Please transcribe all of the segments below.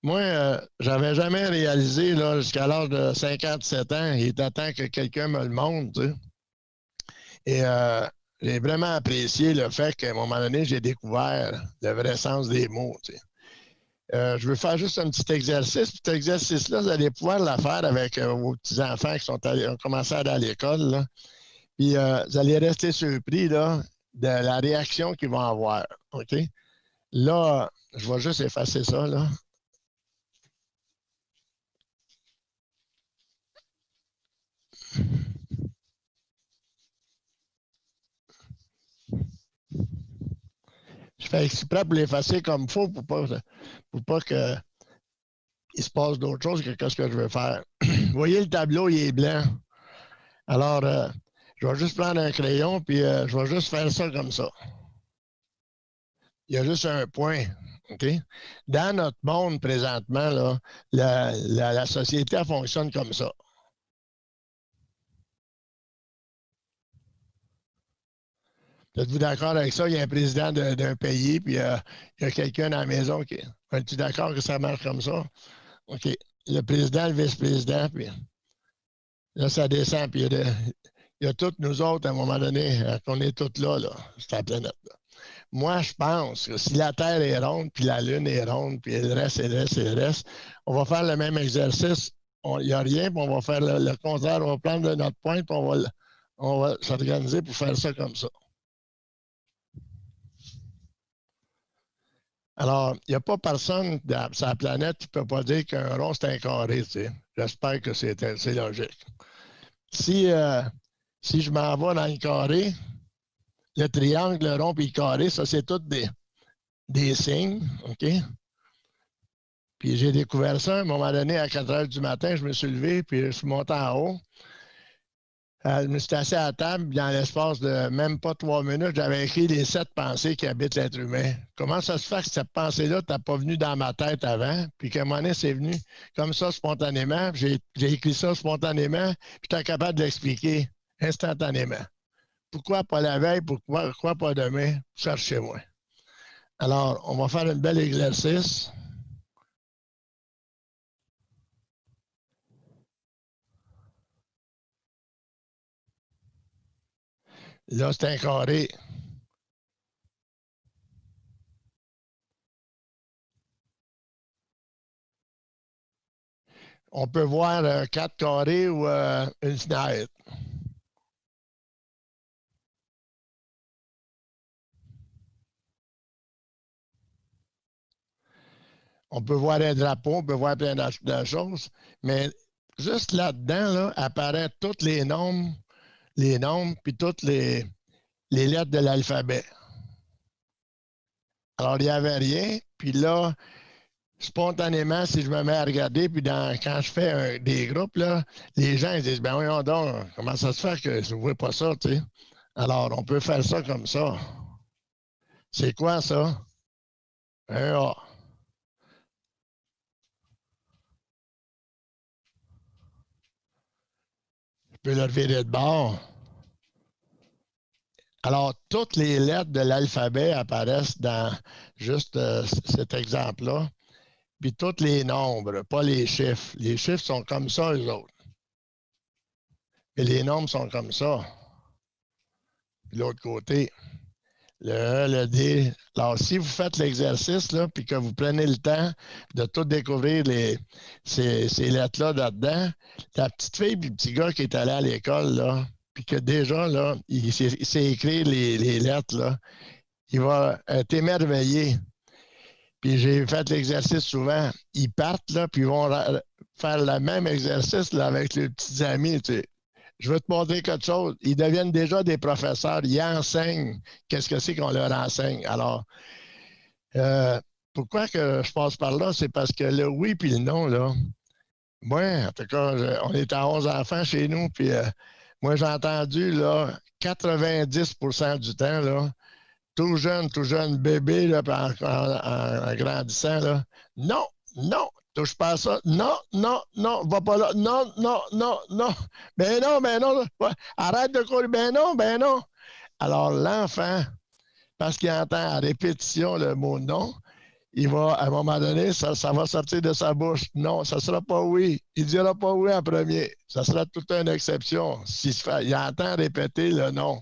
Moi, j'avais jamais réalisé, là, jusqu'à l'âge de 57 ans, il était temps que quelqu'un me le montre, tu sais. Et j'ai vraiment apprécié le fait qu'à un moment donné, j'ai découvert le vrai sens des mots, tu sais. Je veux faire juste un petit exercice. Cet exercice-là, vous allez pouvoir le faire avec vos petits-enfants qui ont commencé à aller à l'école, là. Puis vous allez rester surpris là, de la réaction qu'ils vont avoir. OK? Là, je vais juste effacer ça, là. Je fais exprès pour l'effacer comme il faut pour pas que il se passe d'autres choses que ce que je veux faire. Vous voyez, le tableau, il est blanc. Alors, je vais juste prendre un crayon, puis je vais juste faire ça comme ça. Il y a juste un point. OK? Dans notre monde présentement, là, la société elle fonctionne comme ça. Êtes-vous d'accord avec ça? Il y a un président d'un pays, puis il y a quelqu'un dans la maison qui. Es-tu d'accord que ça marche comme ça? OK. Le président, le vice-président, puis là, ça descend, puis il y a toutes nous autres, à un moment donné, qu'on est tous là, sur la planète. Là. Moi, je pense que si la Terre est ronde, puis la Lune est ronde, puis le reste, et le reste, et le reste, on va faire le même exercice. Il n'y a rien, puis on va faire le contraire. On va prendre notre point, puis on va s'organiser pour faire ça comme ça. Alors, il n'y a pas personne sur la planète qui ne peut pas dire qu'un rond, c'est un carré. Tu sais. J'espère que c'est logique. Si je m'en vais dans le carré, le triangle, le rond et le carré, ça, c'est tous des signes. OK? Puis j'ai découvert ça à un moment donné, à 4 heures du matin, je me suis levé, puis je suis monté en haut. Je me suis assis à la table, puis dans l'espace de même pas 3 minutes, j'avais écrit les 7 pensées qui habitent l'être humain. Comment ça se fait que cette pensée-là t'as pas venue dans ma tête avant, puis qu'à un moment donné, c'est venu comme ça spontanément, j'ai écrit ça spontanément, puis tu es capable de l'expliquer instantanément. Pourquoi pas la veille, pourquoi pas demain? Cherchez-moi. Alors, on va faire un bel exercice. Là, c'est un carré. On peut voir 4 carrés ou une fenêtre. On peut voir un drapeau, on peut voir plein de choses, mais juste là-dedans, là, apparaissent tous les nombres, puis toutes les lettres de l'alphabet. Alors, il n'y avait rien, puis là, spontanément, si je me mets à regarder, puis quand je fais des groupes, là, les gens ils disent, ben voyons donc, comment ça se fait que je ne vois pas ça, tu sais? Alors, on peut faire ça comme ça. C'est quoi ça? Un A. Je peux le revirer de bord. Alors, toutes les lettres de l'alphabet apparaissent dans juste cet exemple-là. Puis tous les nombres, pas les chiffres. Les chiffres sont comme ça, eux autres. Et les nombres sont comme ça. Puis l'autre côté, le E, le D. Alors, si vous faites l'exercice, là, puis que vous prenez le temps de tout découvrir ces lettres-là là-dedans, la petite fille et le petit gars qui est allé à l'école, là, puis que déjà, là, il sait écrire les lettres, là, il va être émerveillé. Puis j'ai fait l'exercice souvent. Ils partent, là, puis ils vont faire le même exercice là, avec les petits amis. Tu sais. Je veux te montrer quelque chose. Ils deviennent déjà des professeurs. Ils enseignent. Qu'est-ce que c'est qu'on leur enseigne? Alors, euh, pourquoi que je passe par là? C'est parce que le oui puis le non, là, moi, en tout cas, on est à 11 enfants chez nous, puis moi, j'ai entendu, là, 90% du temps, là, tout jeune bébé, là, en grandissant, là, non, non, touche pas à ça, non, non, non, va pas là, non, non, non, non, ben non, ouais, arrête de courir, ben non. Alors, l'enfant, parce qu'il entend à répétition le mot non, il va, à un moment donné, ça va sortir de sa bouche. Non, ça ne sera pas oui. Il ne dira pas oui en premier. Ça sera toute une exception. Il entend répéter le non.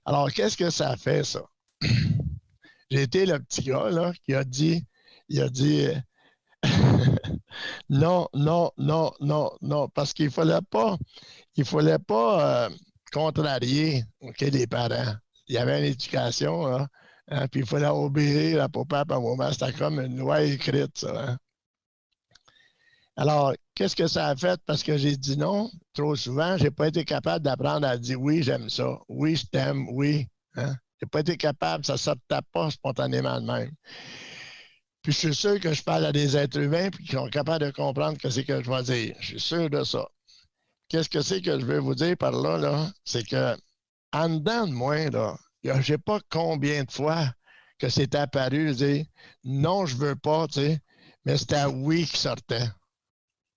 Alors, qu'est-ce que ça fait, ça? J'ai été le petit gars là, il a dit non, non, non, non, non, parce il fallait pas contrarier les parents. Il y avait une éducation, là, hein, puis il fallait obéir à papa et à maman. C'était comme une loi écrite, ça. Hein. Alors, qu'est-ce que ça a fait? Parce que j'ai dit non trop souvent, je n'ai pas été capable d'apprendre à dire oui, j'aime ça, oui, je t'aime, oui. Hein? Je n'ai pas été capable, ça ne sortait pas spontanément de même. Puis je suis sûr que je parle à des êtres humains qui sont capables de comprendre ce que je vais dire. Je suis sûr de ça. Qu'est-ce que c'est que je veux vous dire par là, là? C'est que en dedans de moi, là, je ne sais pas combien de fois que c'est apparu, dire non, je ne veux pas, tu sais, mais c'était oui qui sortait.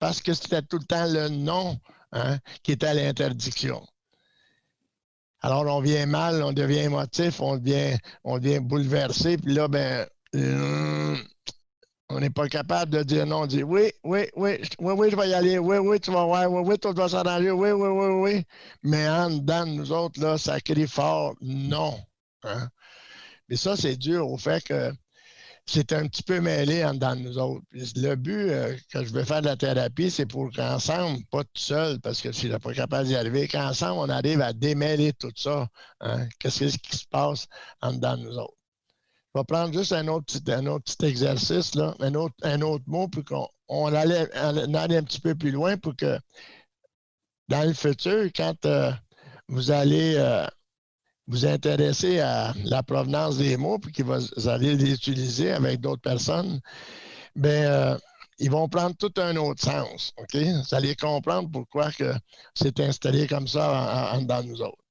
Parce que c'était tout le temps le non, hein, qui était à l'interdiction. Alors, on vient mal, on devient émotif, on devient bouleversé, puis là, ben, on n'est pas capable de dire non. On dit oui, oui, oui, oui, oui, je vais y aller. Oui, oui, tu vas voir. Oui, oui, tout va s'arranger. Oui, oui, oui, oui. Mais en dedans de nous autres, là, ça crie fort non. Hein? Mais ça, c'est dur au fait que c'est un petit peu mêlé en dedans de nous autres. Puis le but que je veux faire de la thérapie, c'est pour qu'ensemble, pas tout seul, parce que je ne suis pas capable d'y arriver, qu'ensemble, on arrive à démêler tout ça. Hein? Qu'est-ce qui se passe en dedans de nous autres? Je vais prendre juste un autre petit exercice, là, un autre mot pour qu'on allait un petit peu plus loin pour que dans le futur, quand vous allez vous intéresser à la provenance des mots puis que vous allez les utiliser avec d'autres personnes, bien, ils vont prendre tout un autre sens. OK? Vous allez comprendre pourquoi que c'est installé comme ça dans nous autres.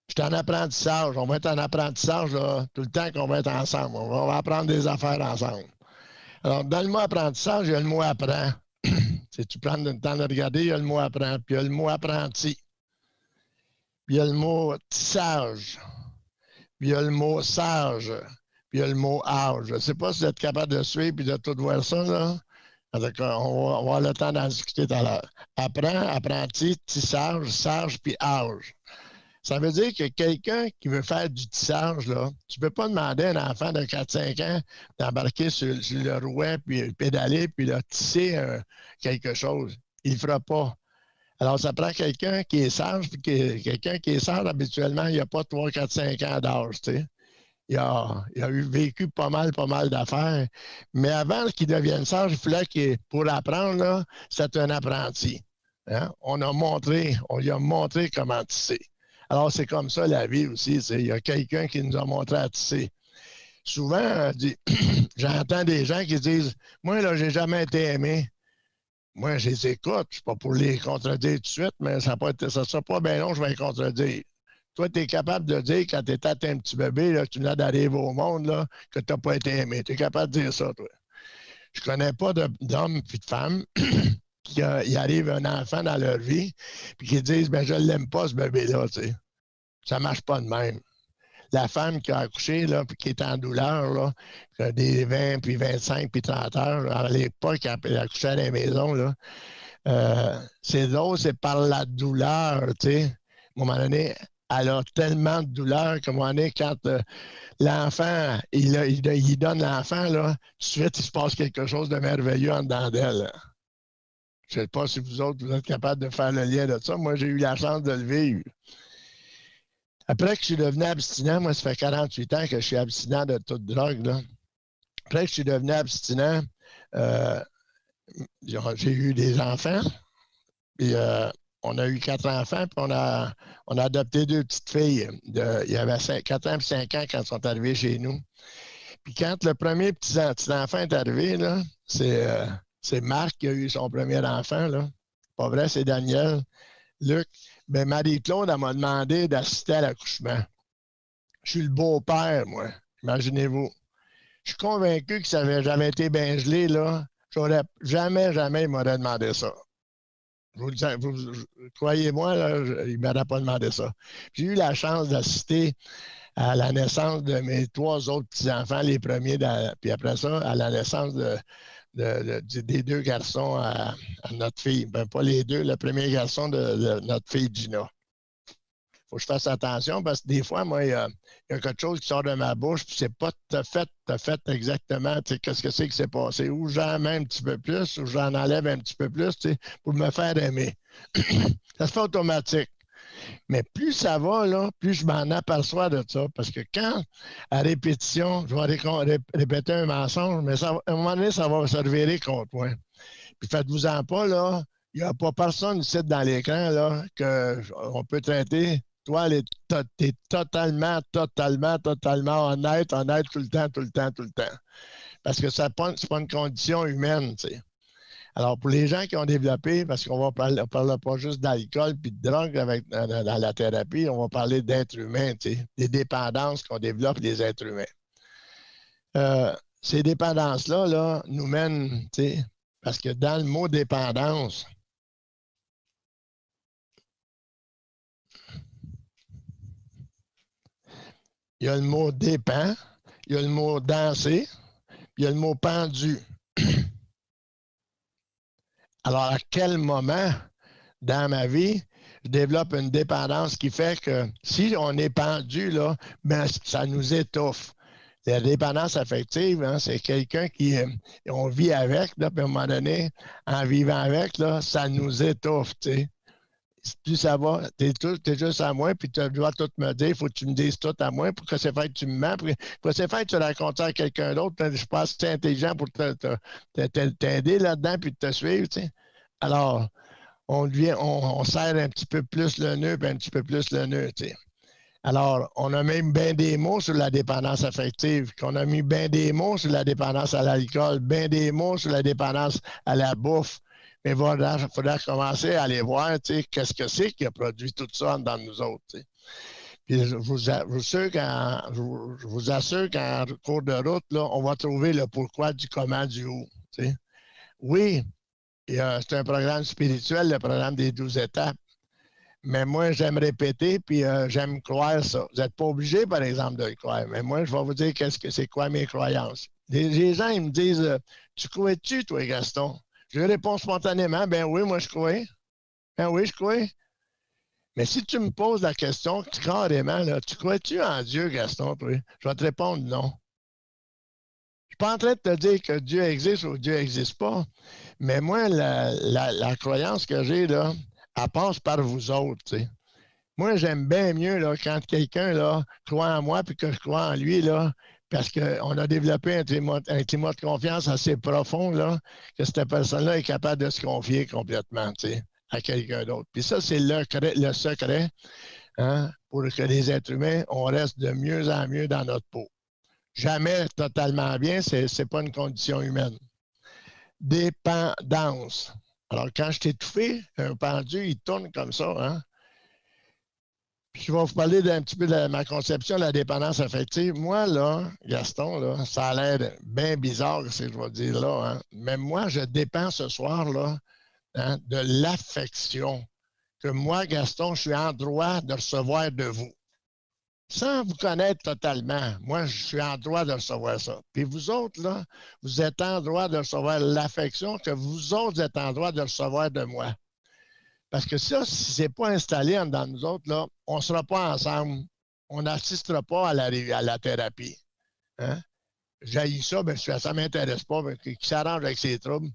Je suis en apprentissage. On va être en apprentissage là, tout le temps qu'on va être ensemble. On va apprendre des affaires ensemble. Alors, dans le mot apprentissage, il y a le mot apprend. Si tu prends le temps de regarder, il y a le mot apprend. Puis il y a le mot apprenti. Puis il y a le mot tissage. Puis il y a le mot sage. Puis il y a le mot âge. Je ne sais pas si vous êtes capable de suivre et de tout voir ça, là. On va avoir le temps d'en discuter tout à l'heure. Apprend, apprenti, tissage, sage, puis âge. Ça veut dire que quelqu'un qui veut faire du tissage, là, tu ne peux pas demander à un enfant de 4-5 ans d'embarquer sur le rouet, puis pédaler, puis là, tisser quelque chose. Il ne le fera pas. Alors, ça prend quelqu'un qui est sage, puis quelqu'un qui est sage, habituellement, il n'y a pas 3, 4, 5 ans d'âge, tu sais. Il a vécu pas mal d'affaires. Mais avant qu'il devienne sage, il fallait qu'il, pour apprendre, là, c'est un apprenti. Hein? On lui a montré comment tisser. Alors, c'est comme ça la vie aussi. Il y a quelqu'un qui nous a montré à tisser. Souvent, j'entends des gens qui disent moi, là, j'ai jamais été aimé. Moi, je les écoute. Je ne suis pas pour les contredire tout de suite, mais ça ne sera pas bien long, je vais les contredire. Toi, tu es capable de dire quand tu étais un petit bébé, là, tu venais d'arriver au monde, là, que tu n'as pas été aimé. Tu es capable de dire ça, toi. Je ne connais pas d'hommes et de femmes qui arrive un enfant dans leur vie puis qui disent ben je ne l'aime pas, ce bébé-là. Tu sais. Ça ne marche pas de même. La femme qui a accouché, là, puis qui est en douleur, là, qui a des 20, puis 25, puis 30 heures, là, à l'époque, elle accouchait à la maison, là, c'est drôle, c'est par la douleur, tu sais. À un moment donné, elle a tellement de douleur qu'à un moment donné, quand l'enfant, il donne l'enfant, là, tout de suite, il se passe quelque chose de merveilleux en dedans d'elle. Je ne sais pas si vous autres, vous êtes capables de faire le lien de ça. Moi, j'ai eu la chance de le vivre. Après que je suis devenu abstinent, moi, ça fait 48 ans que je suis abstinent de toute drogue. Là. Après que je suis devenu abstinent, j'ai eu des enfants. Puis on a eu 4 enfants, puis on a adopté 2 petites filles. Il y avait 4 ans et 5 ans quand ils sont arrivés chez nous. Puis quand le premier petit enfant est arrivé, là, c'est Marc qui a eu son premier enfant. Là. Pas vrai, c'est Daniel. Luc. Ben, Marie-Claude, elle m'a demandé d'assister à l'accouchement. Je suis le beau-père, moi. Imaginez-vous. Je suis convaincu que j'avais été bien gelé, là, J'aurais jamais, jamais, il m'aurait demandé ça. Croyez-moi, il ne m'aurait pas demandé ça. J'ai eu la chance d'assister à la naissance de mes 3 autres petits-enfants, les premiers, puis après ça, à la naissance des 2 garçons à notre fille. Ben, pas les 2, le premier garçon de notre fille Gina. Faut que je fasse attention parce que des fois, moi, il y a quelque chose qui sort de ma bouche, puis c'est pas tout à fait exactement, tu sais, qu'est-ce que c'est qui s'est passé. Ou j'en mets un petit peu plus, ou j'en enlève un petit peu plus, tu sais, pour me faire aimer. Ça se fait automatique. Mais plus ça va, là, plus je m'en aperçois de ça. Parce que quand, à répétition, je vais répéter un mensonge, mais ça, à un moment donné, ça va se revirer contre moi. Puis faites-vous-en pas, là, il n'y a pas personne ici dans l'écran, là, qu'on peut traiter. Toi, tu es totalement honnête tout le temps. Parce que c'est pas une condition humaine, tu sais. Alors, pour les gens qui ont développé, parce qu'on ne parle pas juste d'alcool puis de drogue dans la thérapie, on va parler d'êtres humains, tu sais, des dépendances qu'on développe les êtres humains. Ces dépendances-là là, nous mènent, tu sais, parce que dans le mot dépendance, il y a le mot dépend, il y a le mot danser, puis il y a le mot pendu. Alors, à quel moment dans ma vie, je développe une dépendance qui fait que si on est pendu, là, ben, ça nous étouffe. La dépendance affective, hein, c'est quelqu'un qui on vit avec, là, puis à un moment donné, en vivant avec, là, ça nous étouffe, tu sais. Plus ça va, t'es juste à moi, puis tu dois tout me dire, il faut que tu me dises tout à moi, pour que c'est fait que tu me mens, pour que c'est fait que tu racontes ça à quelqu'un d'autre, je suis pas assez intelligent pour t'aider là-dedans, puis te suivre, tu sais. Alors, on serre un petit peu plus le nœud, puis un petit peu plus le nœud, tu sais. Alors, on a même bien des mots sur la dépendance affective, qu'on a mis bien des mots sur la dépendance à l'alcool, bien des mots sur la dépendance à la bouffe. Mais il faudra commencer à aller voir, tu sais, qu'est-ce que c'est qui a produit tout ça dans nous autres, tu sais. Puis je vous assure qu'en cours de route, là, on va trouver le pourquoi du comment du où, tu sais. Oui, c'est un programme spirituel, le programme des 12 étapes. Mais moi, j'aime répéter, puis j'aime croire ça. Vous n'êtes pas obligé, par exemple, de le croire. Mais moi, je vais vous dire c'est quoi mes croyances. Les gens, ils me disent, tu crois-tu, toi, Gaston? Je réponds spontanément, ben oui, moi, je crois. Ben oui, je crois. Mais si tu me poses la question carrément, là, tu crois-tu en Dieu, Gaston, toi? Je vais te répondre non. Je ne suis pas en train de te dire que Dieu existe ou Dieu n'existe pas. Mais moi, la croyance que j'ai, là, elle passe par vous autres, tu sais. Moi, j'aime bien mieux là, quand quelqu'un là, croit en moi puis que je crois en lui, là, parce qu'on a développé un climat de confiance assez profond là, que cette personne-là est capable de se confier complètement à quelqu'un d'autre. Puis ça, c'est le secret hein, pour que les êtres humains, on reste de mieux en mieux dans notre peau. Jamais totalement bien, ce n'est pas une condition humaine. Dépendance. Alors, quand je t'ai étouffé, un pendu, il tourne comme ça, hein? Puis je vais vous parler d'un petit peu de ma conception de la dépendance affective. Moi, là, Gaston, là, ça a l'air bien bizarre, ce que je vais dire là, hein? Mais moi, je dépends ce soir, là, hein, de l'affection que moi, Gaston, je suis en droit de recevoir de vous. Sans vous connaître totalement, moi, je suis en droit de recevoir ça. Puis vous autres, là, vous êtes en droit de recevoir l'affection que vous autres êtes en droit de recevoir de moi. Parce que ça, si ce n'est pas installé dans nous autres, là, on ne sera pas ensemble. On n'assistera pas à la thérapie. Hein? J'haïs ça, ben, ça ne m'intéresse pas, qui s'arrange avec ses troubles.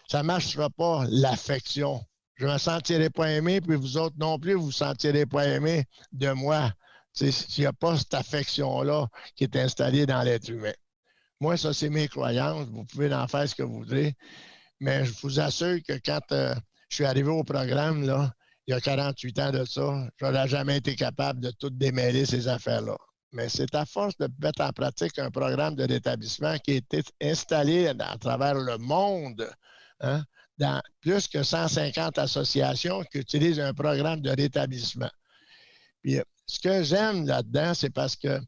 Ça ne marchera pas l'affection. Je ne me sentirai pas aimé, puis vous autres non plus, vous ne vous sentirez pas aimé de moi. S'il n'y a pas cette affection-là qui est installée dans l'être humain. Moi, ça, c'est mes croyances. Vous pouvez en faire ce que vous voudrez. Mais je vous assure que quand je suis arrivé au programme, là, il y a 48 ans de ça, je n'aurais jamais été capable de tout démêler ces affaires-là. Mais c'est à force de mettre en pratique un programme de rétablissement qui a été installé à travers le monde, hein, dans plus que 150 associations qui utilisent un programme de rétablissement. Puis, ce que j'aime là-dedans, c'est parce qu'il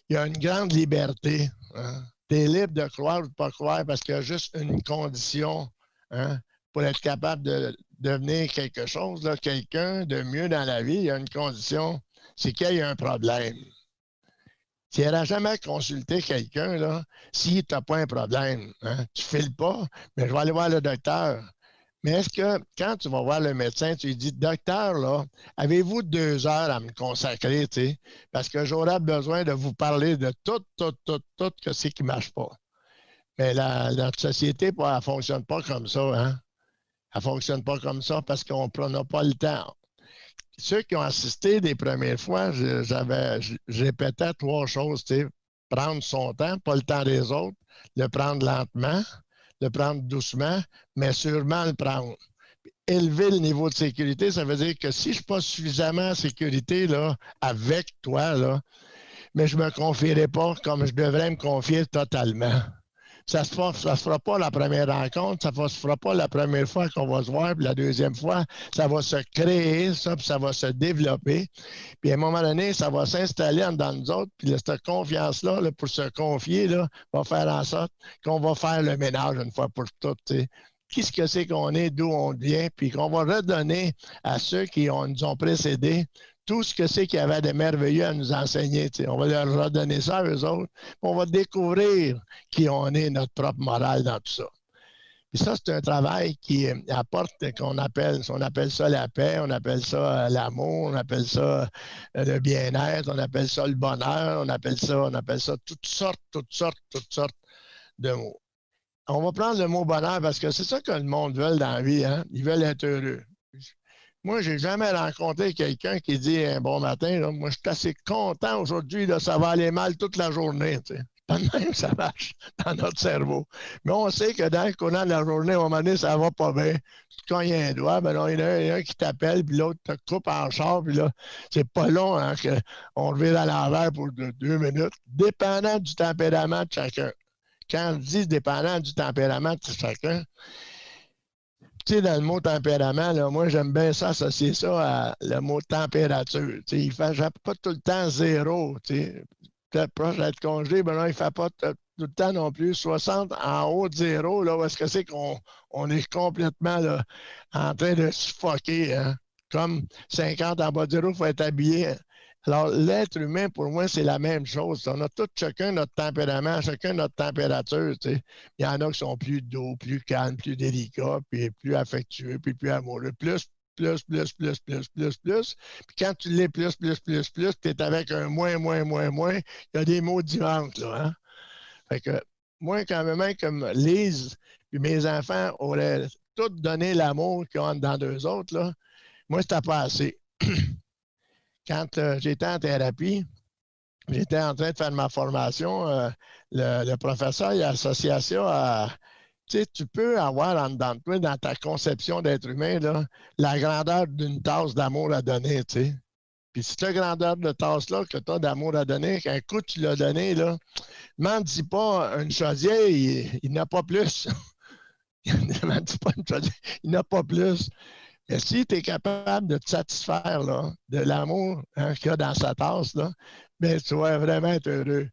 y a une grande liberté. Hein. Tu es libre de croire ou de ne pas croire parce qu'il y a juste une condition, hein, pour être capable de devenir quelque chose, là, quelqu'un de mieux dans la vie. Il y a une condition, c'est qu'il y a un problème. Tu n'iras jamais consulter quelqu'un là, si tu n'as pas un problème. Hein? Tu ne files pas, mais je vais aller voir le docteur. Mais est-ce que quand tu vas voir le médecin, tu lui dis, docteur, là, avez-vous 2 heures à me consacrer, tu sais, parce que j'aurai besoin de vous parler de tout que c'est qui ne marche pas. Mais notre société, elle ne fonctionne pas comme ça, hein? Elle ne fonctionne pas comme ça parce qu'on n'a pas le temps. Ceux qui ont assisté des premières fois, je répétais 3 choses, tu sais, prendre son temps, pas le temps des autres, le prendre lentement, le prendre doucement, mais sûrement le prendre. Élever le niveau de sécurité, ça veut dire que si je ne suis pas suffisamment en sécurité là, avec toi, là, mais je ne me confierai pas comme je devrais me confier totalement. Ça ne se fera pas la première rencontre, ça ne se fera pas la première fois qu'on va se voir, puis la deuxième fois, ça va se créer, ça, puis ça va se développer. Puis à un moment donné, ça va s'installer dans nous autres, puis cette confiance-là, là, pour se confier, là, va faire en sorte qu'on va faire le ménage une fois pour toutes. Qu'est-ce que c'est qu'on est, d'où on vient, puis qu'on va redonner à ceux qui nous ont précédés tout ce que c'est qu'il y avait de merveilleux à nous enseigner. T'sais. On va leur redonner ça à eux autres. On va découvrir qui on est, notre propre morale dans tout ça. Puis ça, c'est un travail qui apporte, on appelle ça la paix, on appelle ça l'amour, on appelle ça le bien-être, on appelle ça le bonheur, on appelle ça toutes sortes de mots. On va prendre le mot bonheur parce que c'est ça que le monde veut dans la vie. Hein? Ils veulent être heureux. Moi, je n'ai jamais rencontré quelqu'un qui dit un bon matin, là, moi, je suis assez content aujourd'hui, là, ça va aller mal toute la journée. Tu sais. Pas de même, ça marche dans notre cerveau. Mais on sait que dans le courant de la journée, à un moment donné, ça ne va pas bien. Quand il y a un doigt, ben là, il y en a un qui t'appelle, puis l'autre te coupe en char, puis là, c'est pas long hein, qu'on revient à l'envers pour 2 minutes, dépendant du tempérament de chacun. Quand on dit dépendant du tempérament de chacun, tu sais, dans le mot tempérament, là, moi, j'aime bien ça, associer ça à le mot température. Tu sais, il ne fait pas tout le temps 0. Tu sais. Peut-être proche d'être congelé, ben là, il ne fait pas tout le temps non plus 60 en haut de 0. Là, où est-ce que c'est qu'on est complètement là, en train de suffoquer. Hein? Comme 50 en bas de 0, il faut être habillé. Alors, l'être humain, pour moi, c'est la même chose. On a tous chacun notre tempérament, chacun notre température. Tu sais. Il y en a qui sont plus doux, plus calmes, plus délicats, puis plus affectueux, puis plus amoureux. Plus. Puis quand tu l'es plus, tu es avec un moins, il y a des mots dimanches, là. Hein? Fait que moi, quand même, comme Lise, puis mes enfants auraient tous donné l'amour qu'ils ont dans d'eux autres, là, moi, c'était pas assez. Quand j'étais en thérapie, j'étais en train de faire ma formation, le professeur il a associé ça à, tu sais, tu peux avoir en dedans de toi, dans ta conception d'être humain, là, la grandeur d'une tasse d'amour à donner, tu sais. Puis cette grandeur de tasse-là que tu as d'amour à donner, qu'un coup tu l'as donné, là, m'en dis pas une chaudière, il n'a pas plus. M'en dis pas une chaudière, il n'a pas plus. Mais si tu es capable de te satisfaire là, de l'amour hein, qu'il y a dans sa tasse, là, ben, tu vas vraiment être heureux.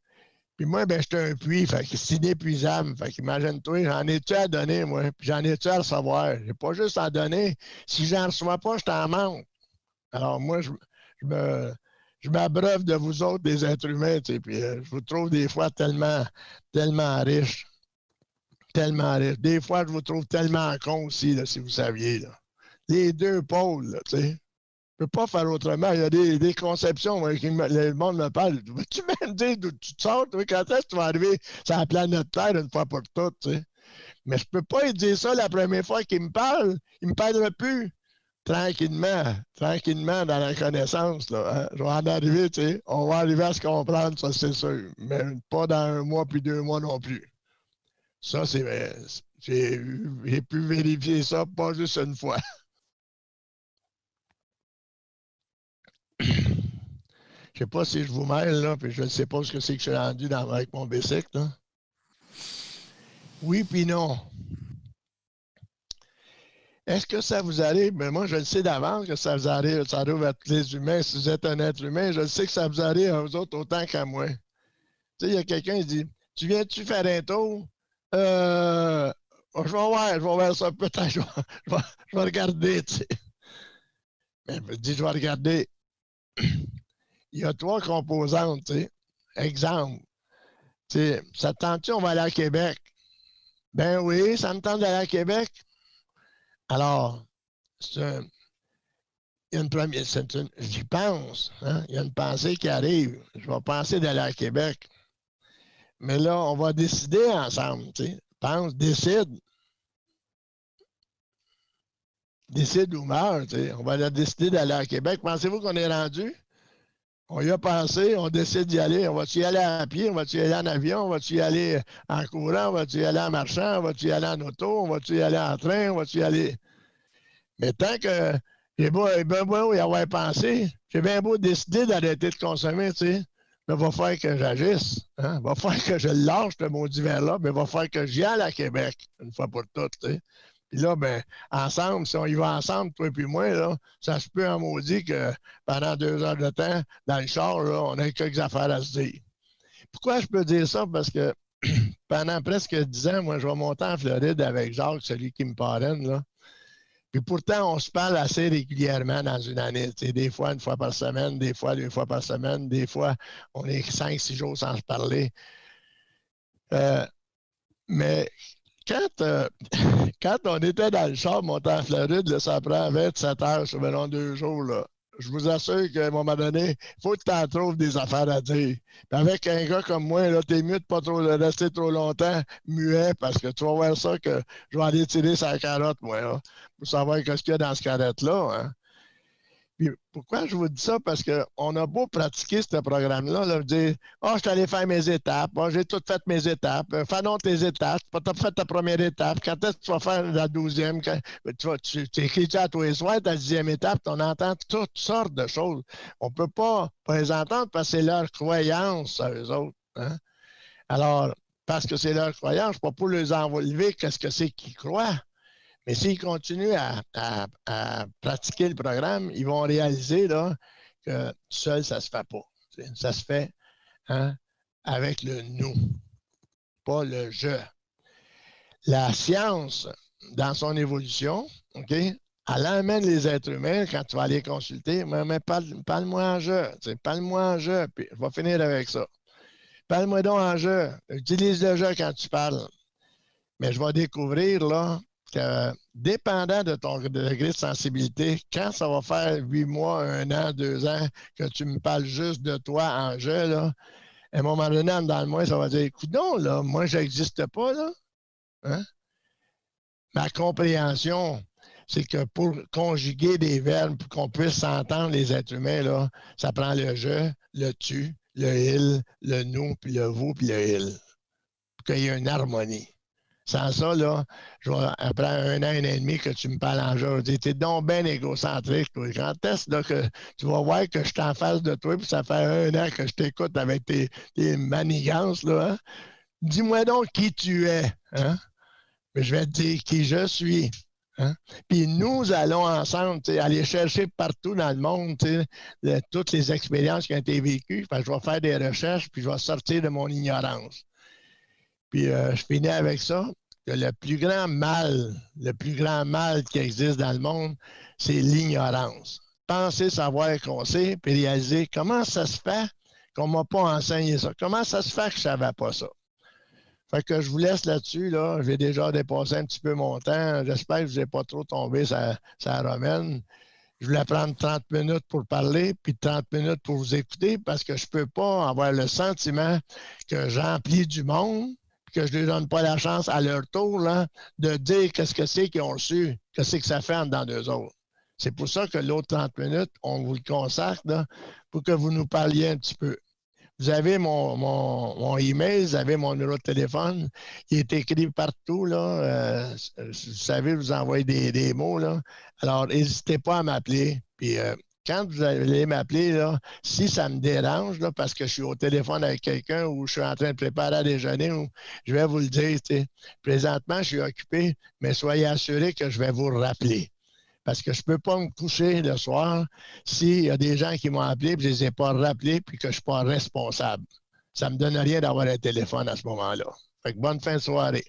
Puis moi, ben, j'étais un puits, fait que c'est inépuisable. Fait qu'imagine-toi, j'en ai-tu à donner, moi, puis j'en ai-tu à recevoir. J'ai pas juste à donner. Si j'en reçois pas, je t'en manque. Alors moi, je m'abreuve de vous autres, des êtres humains, tu sais, puis je vous trouve des fois tellement riches. Tellement riches. Des fois, je vous trouve tellement con aussi, là, si vous saviez, là. Les deux pôles, là, tu sais. Je ne peux pas faire autrement. Il y a des conceptions, moi, le monde me parle. Tu vas me dire d'où tu te sors, toi, quand est-ce que tu vas arriver sur la planète Terre une fois pour toutes, tu sais. Mais je ne peux pas lui dire ça la première fois qu'il me parle. Il ne me parlera plus. Tranquillement, dans la connaissance, là, hein. Je vais en arriver, tu sais. On va arriver à se comprendre, ça, c'est sûr. Mais pas dans 1 mois puis 2 mois non plus. Ça, c'est vrai. J'ai pu vérifier ça pas juste une fois. Je ne sais pas si je vous mêle, là, puis je ne sais pas ce que c'est que je suis rendu avec mon bicycle. Là. Oui, puis non. Est-ce que ça vous arrive? Mais moi, je le sais d'avance que ça vous arrive. Ça arrive à tous les humains. Si vous êtes un être humain, je le sais que ça vous arrive à vous autres autant qu'à moi. Tu sais, il y a quelqu'un qui dit Tu viens-tu faire un tour? Je vais voir ça peut-être. Je vais regarder, tu sais. Mais je me dis, je vais regarder. Il y a 3 composantes, tu sais. Exemple, tu sais, ça te tente-tu, on va aller à Québec? Ben oui, ça me tente d'aller à Québec. Alors, il y a une première, j'y pense, hein? Il y a une pensée qui arrive. Je vais penser d'aller à Québec. Mais là, on va décider ensemble, tu sais. Pense, décide. Décide ou meurt, tu sais. On va décider d'aller à Québec. Pensez-vous qu'on est rendu? On y a pensé, on décide d'y aller. On va-tu y aller à pied? On va-tu y aller en avion? On va-tu y aller en courant? On va-tu y aller en marchant? On va-tu y aller en auto? On va-tu y aller en train? On va-tu y aller... Mais tant que j'ai bien beau y avoir pensé, j'ai bien beau décider d'arrêter de consommer, tu sais. Mais il va falloir que j'agisse. Hein? Il va falloir que je lâche ce maudit verre-là, mais il va falloir que j'y aille à Québec, une fois pour toutes, tu sais. Puis là, ben, ensemble, si on y va ensemble, toi et puis moi, là, ça se peut en maudit que pendant 2 heures de temps, dans le char, là, on a quelques affaires à se dire. Pourquoi je peux dire ça? Parce que pendant presque 10 ans, moi, je vais monter en Floride avec Jacques, celui qui me parraine, là. Puis pourtant, on se parle assez régulièrement dans une année. Tu sais, des fois, 1 fois par semaine, des fois, 2 fois par semaine, des fois, on est 5, 6 jours sans se parler. Mais quand, quand on était dans le char montant en Floride, là, ça prend 27 heures sur 2 jours. Là. Je vous assure qu'à un moment donné, il faut que tu en trouves des affaires à dire. Puis avec un gars comme moi, t'es mieux de pas trop rester trop longtemps muet parce que tu vas voir ça que je vais aller tirer sa carotte, moi, là, pour savoir ce qu'il y a dans cette carotte-là. Hein. Puis pourquoi je vous dis ça? Parce qu'on a beau pratiquer ce programme-là, là, dire je suis allé faire mes étapes, j'ai tout fait mes étapes, fais donc tes étapes, tu as fait ta première étape, quand est-ce que tu vas faire la 12e? Tu écris à tous les soirs ta 10e étape, on entend toutes sortes de choses. On ne peut pas les entendre parce que c'est leur croyance, à eux autres. Hein? Alors, parce que c'est leur croyance, pas pour les enlever qu'est-ce que c'est qu'ils croient. Mais s'ils continuent à pratiquer le programme, ils vont réaliser là, que seul, ça ne se fait pas. Ça se fait hein, avec le nous, pas le je. La science, dans son évolution, OK, elle amène les êtres humains, quand tu vas aller consulter, mais parle-moi en je. Parle-moi en je, puis je vais finir avec ça. Parle-moi donc en je. Utilise le je quand tu parles. Mais je vais découvrir là, que dépendant de ton degré de sensibilité, quand ça va faire 8 mois, 1 an, 2 ans, que tu me parles juste de toi en jeu, là, à un moment donné, dans le mois, ça va dire, écoute non, là, moi, je n'existe pas, là. Hein? Ma compréhension, c'est que pour conjuguer des verbes, pour qu'on puisse s'entendre, les êtres humains, là, ça prend le je, le tu, le il, le nous, puis le vous, puis le il. Pour qu'il y ait une harmonie. Sans ça, là, après 1 an, 1 an et demi que tu me parles en jeu, tu es donc bien égocentrique. Toi. Quand est-ce que tu vas voir que je suis en face de toi, puis ça fait 1 an que je t'écoute avec tes manigances, là, hein? Dis-moi donc qui tu es. Hein? Mais je vais te dire qui je suis. Hein? Puis nous allons ensemble aller chercher partout dans le monde toutes les expériences qui ont été vécues. Je vais faire des recherches, puis je vais sortir de mon ignorance. Puis je finis avec ça, que le plus grand mal qui existe dans le monde, c'est l'ignorance. Penser savoir qu'on sait, puis réaliser comment ça se fait qu'on ne m'a pas enseigné ça. Comment ça se fait que je ne savais pas ça? Fait que je vous laisse là-dessus. Là. J'ai déjà dépassé un petit peu mon temps. J'espère que je n'ai pas trop tombé sur la romaine. Je voulais prendre 30 minutes pour parler, puis 30 minutes pour vous écouter, parce que je ne peux pas avoir le sentiment que j'emplis du monde, que je ne leur donne pas la chance à leur tour là, de dire qu'est-ce que c'est qu'ils ont reçu, qu'est-ce que ça fait en dedans d'eux autres. C'est pour ça que l'autre 30 minutes, on vous le consacre là, pour que vous nous parliez un petit peu. Vous avez mon email, vous avez mon numéro de téléphone. Il est écrit partout. Là. Vous savez, vous envoyez des mots. Là. Alors, n'hésitez pas à m'appeler. Puis, quand vous allez m'appeler, là, si ça me dérange, là, parce que je suis au téléphone avec quelqu'un ou je suis en train de préparer à déjeuner, ou, je vais vous le dire. T'sais. Présentement, je suis occupé, mais soyez assurés que je vais vous rappeler. Parce que je ne peux pas me coucher le soir s'il y a des gens qui m'ont appelé et je ne les ai pas rappelés puis que je ne suis pas responsable. Ça ne me donne rien d'avoir un téléphone à ce moment-là. Fait que bonne fin de soirée.